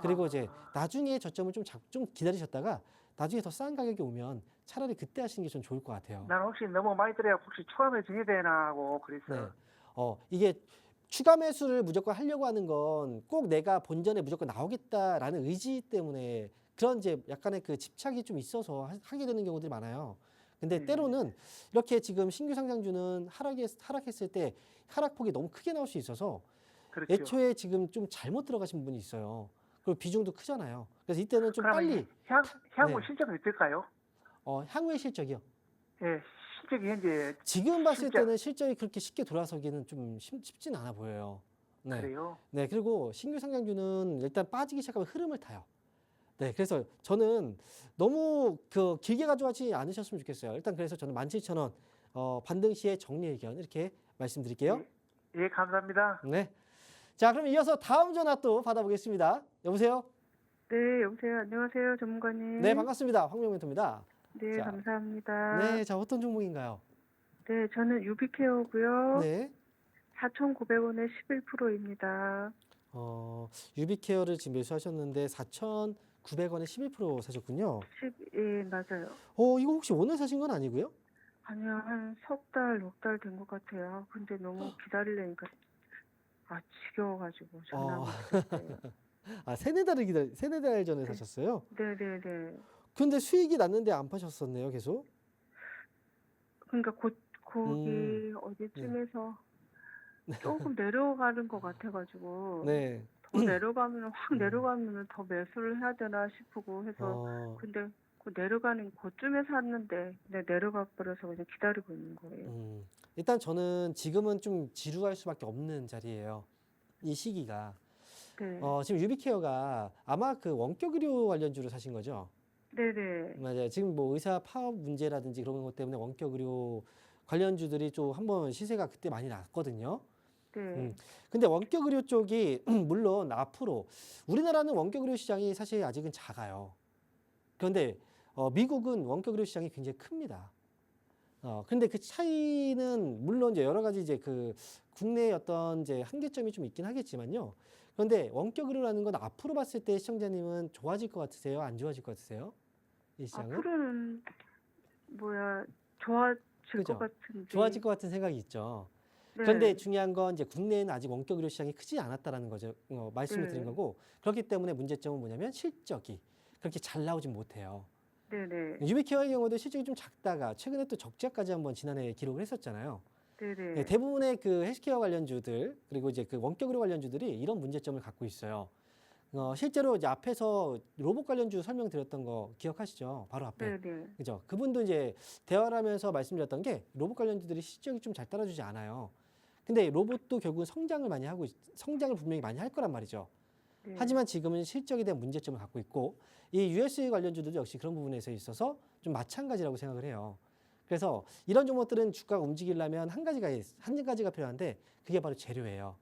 그리고 이제 나중에 저점을 좀 기다리셨다가 나중에 더 싼 가격이 오면 차라리 그때 하시는 게 좀 좋을 것 같아요. 난 혹시 너무 많이 들어야 혹시 추가 매수해야 되나 하고 그랬어. 네. 이게 추가 매수를 무조건 하려고 하는 건 꼭 내가 본전에 무조건 나오겠다라는 의지 때문에 그런 이제 약간의 그 집착이 좀 있어서 하게 되는 경우들이 많아요. 근데 때로는 이렇게 지금 신규 상장주는 하락했을 때 하락폭이 너무 크게 나올 수 있어서 그렇죠. 애초에 지금 좀 잘못 들어가신 분이 있어요. 그리고 비중도 크잖아요. 그래서 이때는 좀 그러면 빨리 향후 네. 실적은 어떨까요? 향후의 실적이요. 예, 실적이 현재 지금 봤을 실적 때는 실적이 그렇게 쉽게 돌아서기는 좀 쉽진 않아 보여요. 네. 그래요. 네, 그리고 신규 상장주는 일단 빠지기 시작하면 흐름을 타요. 네, 그래서 저는 너무 길게 가져가지 않으셨으면 좋겠어요. 일단 그래서 저는 17,000원 반등 시에 정리 의견 이렇게 말씀드릴게요. 예, 감사합니다. 네. 자, 그럼 이어서 다음 전화 또 받아보겠습니다. 여보세요? 네, 여보세요. 안녕하세요, 전문가님. 네, 반갑습니다. 황명멘토입니다. 네, 자, 감사합니다. 네, 자, 어떤 종목인가요? 네, 저는 유비케어고요. 네. 4,900원에 11%입니다. 유비케어를 지금 매수하셨는데 4,900원에 11% 사셨군요. 예, 맞아요. 이거 혹시 오늘 사신 건 아니고요? 아니요, 한 석 달, 넉 달 된 것 같아요. 근데 너무 기다리려니까 지겨워가지고 전화 어. 못 드렸어요. 세네 달 전에 사셨어요? 네네네. 근데 수익이 났는데 안 파셨었네요, 계속? 그러니까 거기 어디쯤에서 조금 내려가는 것 같아가지고 네. 더 내려가면 확 내려가면 더 매수를 해야 되나 싶고 해서 근데 그 내려가는 그쯤에 샀는데 내려가 버려서 그냥 기다리고 있는 거예요. 일단 저는 지금은 좀 지루할 수밖에 없는 자리예요. 이 시기가. 네. 지금 유비케어가 아마 그 원격 의료 관련주로 사신 거죠? 네네. 맞아요. 지금 뭐 의사 파업 문제라든지 그런 것 때문에 원격 의료 관련주들이 좀 한번 시세가 그때 많이 났거든요. 네. 근데 원격 의료 쪽이 물론 앞으로 우리나라는 원격 의료 시장이 사실 아직은 작아요. 그런데 미국은 원격 의료 시장이 굉장히 큽니다. 근데 그 차이는 물론 이제 여러 가지 이제 그 국내의 어떤 이제 한계점이 좀 있긴 하겠지만요. 그런데 원격 의료라는 건 앞으로 봤을 때 시청자님은 좋아질 것 같으세요? 안 좋아질 것 같으세요? 이 시장은? 앞으로는 좋아질 그죠? 것 같은데. 좋아질 것 같은 생각이 있죠. 네. 그런데 중요한 건 이제 국내에는 아직 원격 의료 시장이 크지 않았다라는 거죠. 말씀을 드린 네. 거고 그렇기 때문에 문제점은 뭐냐면 실적이 그렇게 잘 나오진 못해요. 네네. 유비케어의 경우도 실적이 좀 작다가 최근에 또 적자까지 한번 지난해 기록을 했었잖아요. 네네. 네, 대부분의 그 헬스케어 관련주들 그리고 이제 그 원격 의료 관련주들이 이런 문제점을 갖고 있어요. 실제로 이제 앞에서 로봇 관련주 설명드렸던 거 기억하시죠? 바로 앞에. 네네. 그죠? 그분도 이제 대화를 하면서 말씀드렸던 게 로봇 관련주들이 실적이 좀 잘 따라주지 않아요. 근데 로봇도 결국은 성장을 분명히 많이 할 거란 말이죠. 네. 하지만 지금은 실적에 대한 문제점을 갖고 있고 이 US 관련주들도 역시 그런 부분에서 있어서 좀 마찬가지라고 생각을 해요. 그래서 이런 종목들은 주가가 움직이려면 한 가지가 필요한데 그게 바로 재료예요.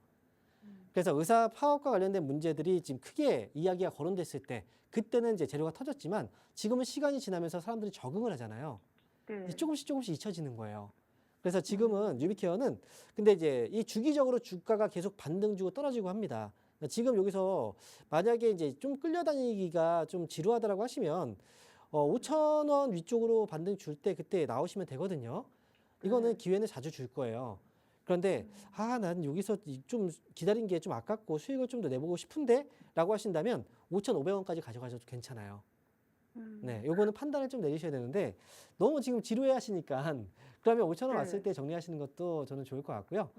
그래서 의사 파업과 관련된 문제들이 지금 크게 이야기가 거론됐을 때 그때는 이제 재료가 터졌지만 지금은 시간이 지나면서 사람들이 적응을 하잖아요. 네. 이제 조금씩 잊혀지는 거예요. 그래서 지금은 유비케어는 근데 이제 이 주기적으로 주가가 계속 반등 주고 떨어지고 합니다. 지금 여기서 만약에 이제 좀 끌려다니기가 좀 지루하다라고 하시면 5,000원 위쪽으로 반등 줄 때 그때 나오시면 되거든요. 이거는 기회는 자주 줄 거예요. 그런데 난 여기서 좀 기다린 게 좀 아깝고 수익을 좀 더 내보고 싶은데 라고 하신다면 5,500원까지 가져가셔도 괜찮아요. 네, 요거는 판단을 좀 내리셔야 되는데 너무 지금 지루해 하시니까 그러면 5,000원 왔을 때 정리하시는 것도 저는 좋을 것 같고요.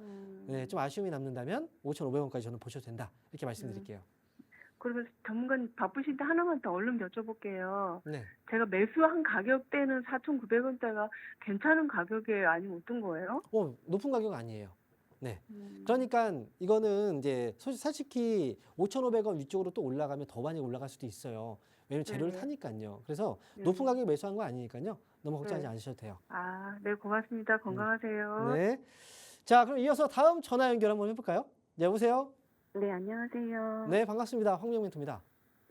네, 좀 아쉬움이 남는다면 5,500원까지 저는 보셔도 된다. 이렇게 말씀드릴게요. 그러면 전문가님 바쁘신데 하나만 더 얼른 여쭤볼게요. 네. 제가 매수한 가격대는 4,900원대가 괜찮은 가격에 아니면 어떤 거예요? 높은 가격 아니에요. 네. 그러니까 이거는 이제 솔직히 5,500원 위쪽으로 또 올라가면 더 많이 올라갈 수도 있어요. 왜냐면 재료를 네. 타니까요. 그래서 네. 높은 가격에 매수한 거 아니니까요. 너무 걱정하지 네. 않으셔도 돼요. 네, 고맙습니다. 건강하세요. 네. 자, 그럼 이어서 다음 전화 연결 한번 해볼까요? 네, 여보세요? 네, 안녕하세요. 네, 반갑습니다. 황명멘토입니다.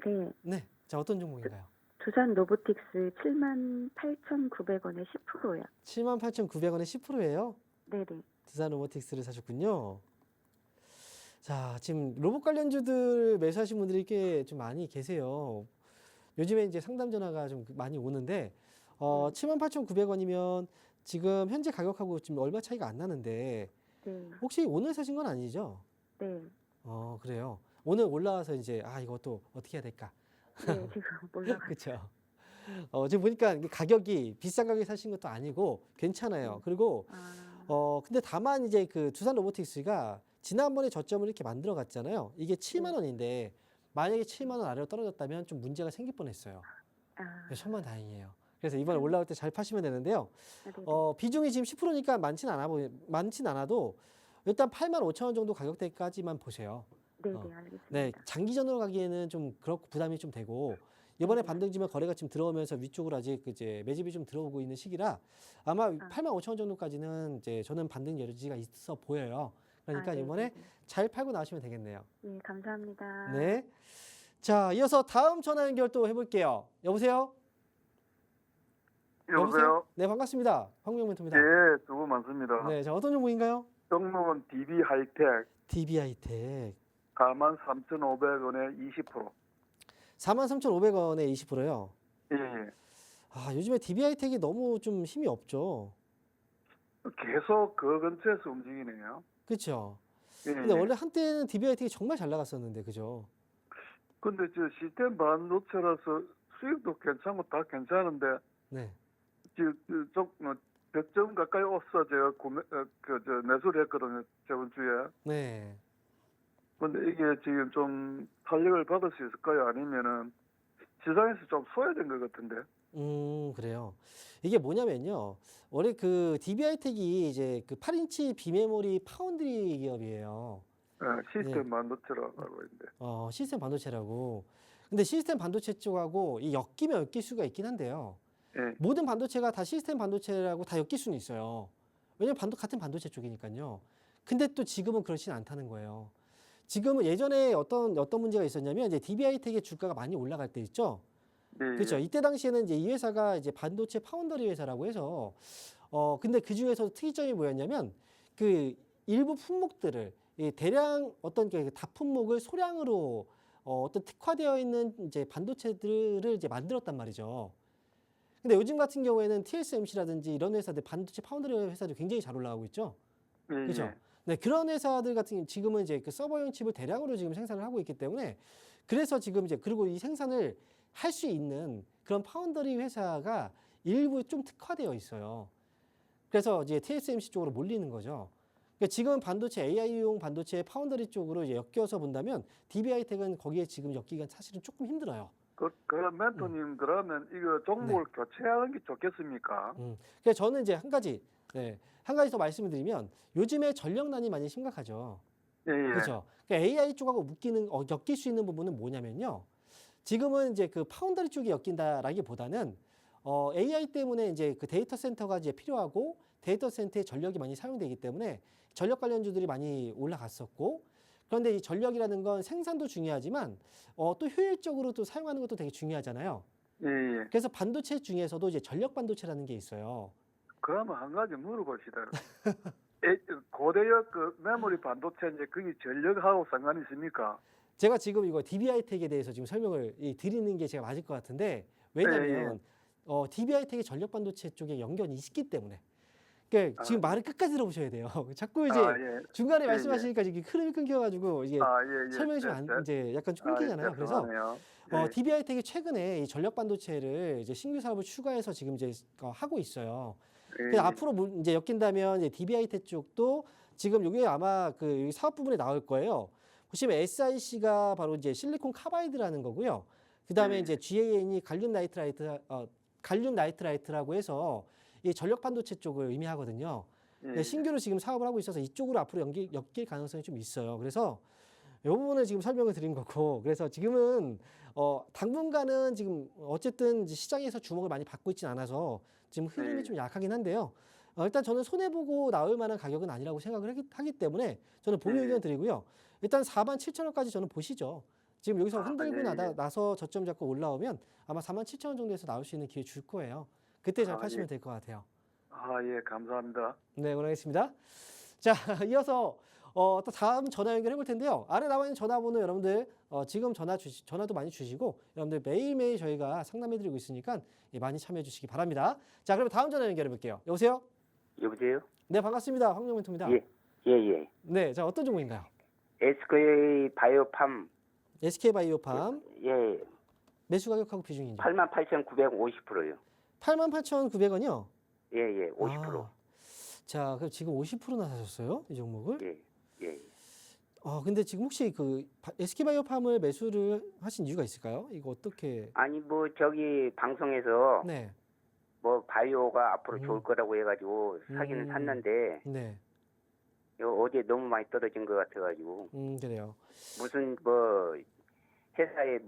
네, 네. 자, 어떤 종목인가요? 두산 로보틱스 78,900원에 10%요. 78,900원에 10%예요. 네네. 두산 로보틱스를 사셨군요. 자, 지금 로봇 관련주들 매수하신 분들이 꽤 좀 많이 계세요. 요즘에 이제 상담 전화가 좀 많이 오는데, 78,900원이면 지금 현재 가격하고 지금 얼마 차이가 안 나는데, 네. 혹시 오늘 사신 건 아니죠? 네. 그래요. 오늘 올라와서 이제, 이것도 어떻게 해야 될까? 네, 지금 올라가. 그쵸. 지금 보니까 이게 가격이 비싼 가격에 사신 것도 아니고 괜찮아요. 그리고, 근데 다만 이제 그 두산 로보틱스가 지난번에 저점을 이렇게 만들어 갔잖아요. 이게 7만 원인데 만약에 7만 원 아래로 떨어졌다면 좀 문제가 생길 뻔했어요. 아, 천만 다행이에요. 그래서 이번에 올라올 때 잘 파시면 되는데요. 네네. 비중이 지금 10%니까 많진 않아도 일단 8만 5천 원 정도 가격대까지만 보세요. 네네, 어, 알겠습니다. 네, 장기전으로 가기에는 좀 그렇고 부담이 좀 되고 이번에 반등지면 거래가 지금 들어오면서 위쪽으로 아직 이제 매집이 좀 들어오고 있는 시기라 아마 8만 5천 원 정도까지는 이제 저는 반등 여지가 있어 보여요. 그러니까 네, 이번에 네, 네. 잘 팔고 나오시면 되겠네요. 예, 감사합니다. 네. 자, 이어서 다음 전화 연결 또 해볼게요. 여보세요? 여보세요? 네, 반갑습니다. 황명 멘토입니다. 예, 수고 많습니다. 네, 자, 어떤 종목인가요? 종목은 DB 하이텍 DB하이텍 43,500원에 20%. 43,500원에 20%요. 예, 예. 아, 요즘에 DB하이텍이 너무 좀 힘이 없죠. 계속 그 근처에서 움직이네요. 그렇죠? 예, 근데 예. 원래 한때는 DB하이텍이 정말 잘 나갔었는데, 그죠? 근데 저 시스템 반도체라서 수익도 괜찮고 다 괜찮은데 네. 지금 100점 가까이 없어 제가 매수를 했거든요, 저번 주에. 네. 근데 이게 지금 좀 탄력을 받을 수 있을까요? 아니면은 시장에서 좀 소외된 것 같은데. 그래요. 이게 뭐냐면요. 원래 그 DB하이텍이 이제 그 8인치 비메모리 파운드리 기업이에요. 시스템 반도체라고 하고 있는데. 시스템 반도체라고. 근데 시스템 반도체 쪽하고 이 엮이면 엮일 수가 있긴 한데요. 예, 모든 반도체가 다 시스템 반도체라고 다 엮일 수는 있어요. 왜냐면 같은 반도체 쪽이니까요. 근데 또 지금은 그렇진 않다는 거예요. 지금은 예전에 어떤 문제가 있었냐면 이제 DB하이텍의 주가가 많이 올라갈 때 있죠. 예, 그렇죠. 이때 당시에는 이제 이 회사가 이제 반도체 파운더리 회사라고 해서 근데 그 중에서 특이점이 뭐였냐면 그 일부 품목들을 이 대량 어떤 그 다품목을 소량으로 어떤 특화되어 있는 이제 반도체들을 이제 만들었단 말이죠. 근데 요즘 같은 경우에는 TSMC라든지 이런 회사들 반도체 파운드리 회사들 굉장히 잘 올라가고 있죠. 예, 그렇죠. 예. 네, 그런 회사들 같은 지금은 이제 그 서버용 칩을 대량으로 지금 생산을 하고 있기 때문에 그래서 지금 이제 그리고 이 생산을 할 수 있는 그런 파운더리 회사가 일부 좀 특화되어 있어요. 그래서 이제 TSMC 쪽으로 몰리는 거죠. 그러니까 지금 반도체 AI용 반도체 파운더리 쪽으로 이제 엮여서 본다면 DB하이텍은 거기에 지금 엮기가 사실은 조금 힘들어요. 그럼 멘토님 그러면 이거 종목을 교체하는 게 좋겠습니까? 그래서 저는 이제 한 가지 더 말씀을 드리면 요즘에 전력난이 많이 심각하죠. 예, 예. 그렇죠. 그러니까 AI 쪽하고 엮일 수 있는 부분은 뭐냐면요. 지금은 이제 그 파운더리 쪽이 엮인다라기보다는 AI 때문에 이제 그 데이터 센터가 이제 필요하고 데이터 센터에 전력이 많이 사용되기 때문에 전력 관련주들이 많이 올라갔었고 그런데 이 전력이라는 건 생산도 중요하지만 또 효율적으로 또 사용하는 것도 되게 중요하잖아요. 예, 예. 그래서 반도체 중에서도 이제 전력 반도체라는 게 있어요. 그러면 한 가지 물어봅시다. 고대역 그 메모리 반도체 이제 그게 전력하고 상관이 있습니까? 제가 지금 이거 DB하이텍에 대해서 지금 설명을 드리는 게 제가 맞을 것 같은데 왜냐면 DB하이텍이 전력 반도체 쪽에 연결이 있기 때문에 그러니까 지금 말을 끝까지 들어보셔야 돼요. 자꾸 이제 예. 중간에 예, 말씀하시니까 이게 흐름이 끊겨가지고 이게 예, 예. 설명이 좀 이제 약간 좀 끊기잖아요. 그래서 예. DB하이텍이 최근에 이 전력 반도체를 이제 신규 사업을 추가해서 지금 이제 하고 있어요. 그래서 앞으로 이제 엮인다면 이제 DB하이텍 쪽도 지금 여기 아마 그 여기 사업 부분에 나올 거예요. 보시면 SiC가 바로 이제 실리콘 카바이드라는 거고요. 그 다음에 이제 GaN이 갈륨 나이트라이트라고 해서 이 전력 반도체 쪽을 의미하거든요. 예. 신규로 지금 사업을 하고 있어서 이쪽으로 앞으로 엮일 가능성이 좀 있어요. 그래서 이 부분을 지금 설명을 드린 거고, 그래서 지금은 당분간은 지금 어쨌든 이제 시장에서 주목을 많이 받고 있지는 않아서 지금 흐름이 좀 약하긴 한데요. 일단 저는 손해보고 나올 만한 가격은 아니라고 생각을 하기 때문에 저는 보유 의견 드리고요. 일단 47,000원까지 저는 보시죠. 지금 여기서 흔들고 나서 저점 잡고 올라오면 아마 47,000원 정도에서 나올 수 있는 기회 줄 거예요. 그때 잘 파시면 될 것 같아요. 예, 감사합니다. 네, 응원하겠습니다. 자, 이어서 또 다음 전화 연결해 볼 텐데요. 아래 나와 있는 전화번호 여러분들 지금 전화도 많이 주시고 여러분들 매일매일 저희가 상담해 드리고 있으니까 많이 참여해 주시기 바랍니다. 자, 그러면 다음 전화 연결해 볼게요. 여보세요? 여보세요? 네, 반갑습니다. 황정멘토입니다. 예. 네, 자, 어떤 종목인가요? SK 바이오팜. SK바이오팜. 예. 매수 가격하고 비중인지. 88,950%요. 88,900원이요? 예, 50%. 자, 그럼 지금 50%나 사셨어요? 이 종목을? 예. 근데 지금 혹시 그 SK바이오팜을 매수를 하신 이유가 있을까요? 이거 어떻게? 아니 뭐 저기 방송에서 네. 뭐 바이오가 앞으로 음. 좋을 거라고 해가지고 사기는 샀는데 네. 이거 어제 너무 많이 떨어진 것 같아가지고 그래요. 무슨 뭐 회사에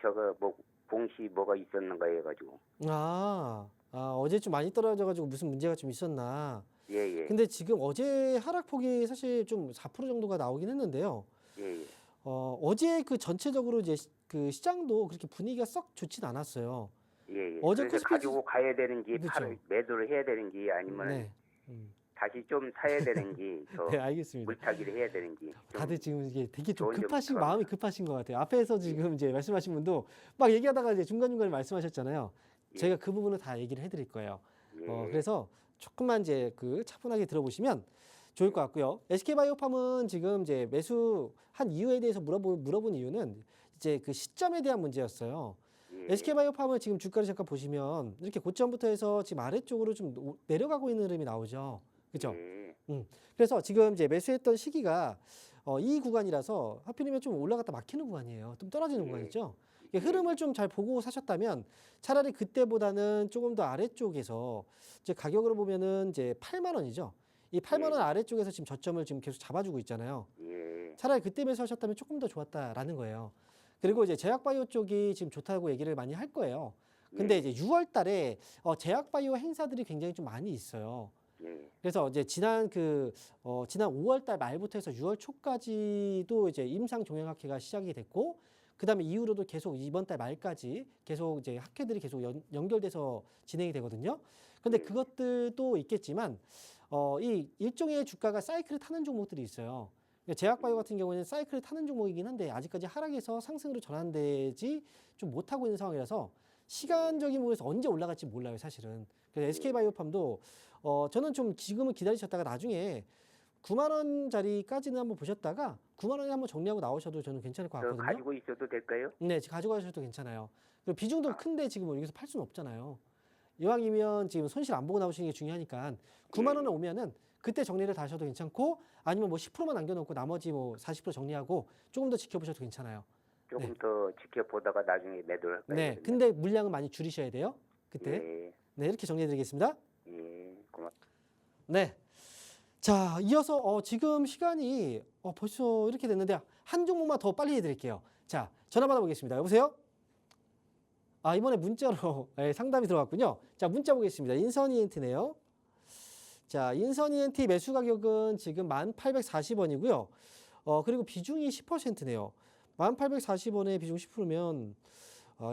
저거 뭐 공시 뭐가 있었는가 해가지고 어제 좀 많이 떨어져가지고 무슨 문제가 좀 있었나. 예예 근데 지금 어제 하락폭이 사실 좀 4% 정도가 나오긴 했는데요. 예예 어제 그 전체적으로 이제 그 시장도 그렇게 분위기가 썩 좋진 않았어요. 예예. 어제 그래서 코스피 가지고 가야 되는지 그렇죠. 매도를 해야 되는지 아니면 네. 다시 좀 사야 되는지 더 네, 알겠습니다. 물타기를 해야 되는지 좀 다들 지금 이게 되게 좀 좋은 점 급하신 들어가네. 마음이 급하신 것 같아요. 앞에서 지금 이제 말씀하신 분도 막 얘기하다가 이제 중간중간에 말씀하셨잖아요. 예. 제가 그 부분은 다 얘기를 해드릴 거예요. 예. 그래서 조금만 이제 그 차분하게 들어보시면 좋을 것 같고요. SK바이오팜은 지금 이제 매수한 이유에 대해서 물어본 이유는 이제 그 시점에 대한 문제였어요. 예. SK바이오팜은 지금 주가를 잠깐 보시면 이렇게 고점부터 해서 지금 아래쪽으로 좀 내려가고 있는 흐름이 나오죠. 그렇죠? 예. 그래서 지금 이제 매수했던 시기가 이 구간이라서 하필이면 좀 올라갔다 막히는 구간이에요. 좀 떨어지는 예. 구간이죠. 이게 흐름을 좀 잘 보고 사셨다면 차라리 그때보다는 조금 더 아래쪽에서 이제 가격으로 보면은 이제 8만 원이죠. 이 8만 원 아래쪽에서 지금 저점을 지금 계속 잡아주고 있잖아요. 예. 차라리 그때 매수하셨다면 조금 더 좋았다라는 거예요. 그리고 이제 제약바이오 쪽이 지금 좋다고 얘기를 많이 할 거예요. 근데 이제 6월 달에 제약바이오 행사들이 굉장히 좀 많이 있어요. 예. 그래서 이제 지난 5월 달 말부터 해서 6월 초까지도 이제 임상 종양학회가 시작이 됐고, 그다음에 이후로도 계속 이번 달 말까지 계속 이제 학회들이 계속 연결돼서 진행이 되거든요. 근데 그것들도 있겠지만 이 일종의 주가가 사이클을 타는 종목들이 있어요. 제약바이오 같은 경우에는 사이클을 타는 종목이긴 한데 아직까지 하락에서 상승으로 전환되지 좀 못하고 있는 상황이라서 시간적인 부분에서 언제 올라갈지 몰라요, 사실은. 그래서 SK바이오팜도 저는 좀 지금은 기다리셨다가 나중에 9만 원짜리까지는 한번 보셨다가 9만 원에 한번 정리하고 나오셔도 저는 괜찮을 것 저 같거든요. 가지고 있어도 될까요? 네, 지금 가져가셔도 괜찮아요. 그리고 비중도 큰데 지금 여기서 팔 수는 없잖아요. 이왕이면 지금 손실 안 보고 나오시는 게 중요하니까 9만 원에 오면은 그때 정리를 다 하셔도 괜찮고, 아니면 뭐 10%만 남겨놓고 나머지 뭐 40% 정리하고 조금 더 지켜보셔도 괜찮아요. 조금 네. 더 지켜보다가 나중에 매도를 할까요? 네, 근데 물량은 많이 줄이셔야 돼요. 그때. 예. 네, 이렇게 정리해드리겠습니다. 예. 고맙습니다. 네. 자, 이어서 지금 시간이 벌써 이렇게 됐는데 한 종목만 더 빨리 해드릴게요. 자, 전화 받아보겠습니다. 여보세요? 이번에 문자로 상담이 들어왔군요. 자, 문자 보겠습니다. 인선이엔트네요. 자, 인선이엔트 매수 가격은 지금 1,840원이고요. 그리고 비중이 10%네요. 1,840원에 비중 10%면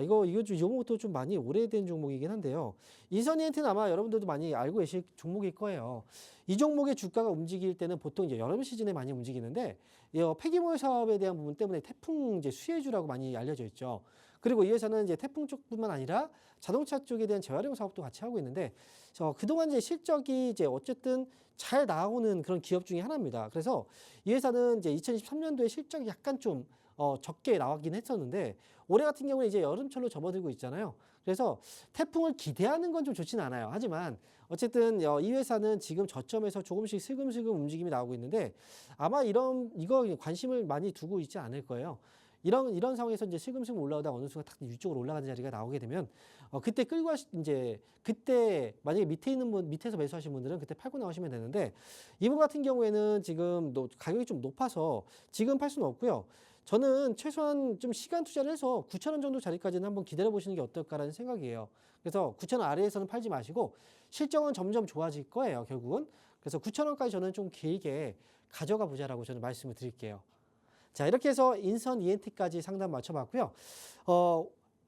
이거 좀 종목도 좀 많이 오래된 종목이긴 한데요. 인선이엔트는 아마 여러분들도 많이 알고 계실 종목일 거예요. 이 종목의 주가가 움직일 때는 보통 이제 여름 시즌에 많이 움직이는데 폐기물 사업에 대한 부분 때문에 태풍 이제 수혜주라고 많이 알려져 있죠. 그리고 이 회사는 이제 태풍 쪽뿐만 아니라 자동차 쪽에 대한 재활용 사업도 같이 하고 있는데 그동안 이제 실적이 이제 어쨌든 잘 나오는 그런 기업 중에 하나입니다. 그래서 이 회사는 이제 2023년도에 실적이 약간 좀 적게 나왔긴 했었는데 올해 같은 경우는 이제 여름철로 접어들고 있잖아요. 그래서 태풍을 기대하는 건 좀 좋지는 않아요. 하지만 어쨌든 이 회사는 지금 저점에서 조금씩 슬금슬금 움직임이 나오고 있는데 아마 이거 관심을 많이 두고 있지 않을 거예요. 이런 상황에서 이제 슬금슬금 올라오다 어느 순간 탁 위쪽으로 올라가는 자리가 나오게 되면 그때 끌고 이제 그때 만약에 밑에서 매수하신 분들은 그때 팔고 나오시면 되는데 이분 같은 경우에는 지금 가격이 좀 높아서 지금 팔 수는 없고요. 저는 최소한 좀 시간 투자를 해서 9,000원 정도 자리까지는 한번 기다려 보시는 게 어떨까라는 생각이에요. 그래서 9,000원 아래에서는 팔지 마시고 실적은 점점 좋아질 거예요, 결국은. 그래서 9,000원까지 저는 좀 길게 가져가 보자라고 저는 말씀을 드릴게요. 자, 이렇게 해서 인선 ENT까지 상담 맞춰봤고요.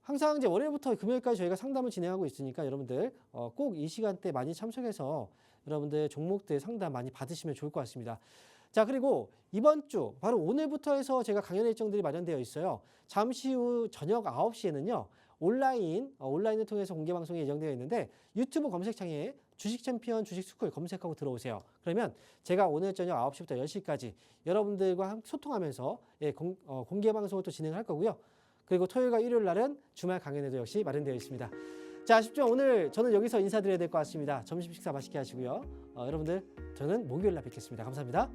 항상 이제 월요일부터 금요일까지 저희가 상담을 진행하고 있으니까 여러분들 꼭 이 시간대 많이 참석해서 여러분들 종목들 상담 많이 받으시면 좋을 것 같습니다. 자, 그리고 이번 주 바로 오늘부터 해서 제가 강연 일정들이 마련되어 있어요. 잠시 후 저녁 9시에는요. 온라인을 통해서 공개 방송이 예정되어 있는데 유튜브 검색창에 주식 챔피언 주식 스쿨 검색하고 들어오세요. 그러면 제가 오늘 저녁 9시부터 10시까지 여러분들과 소통하면서 공개 방송을 또 진행할 거고요. 그리고 토요일과 일요일 날은 주말 강연회도 역시 마련되어 있습니다. 자, 아쉽지만 오늘 저는 여기서 인사드려야 될 것 같습니다. 점심 식사 맛있게 하시고요. 여러분들 저는 목요일 날 뵙겠습니다. 감사합니다.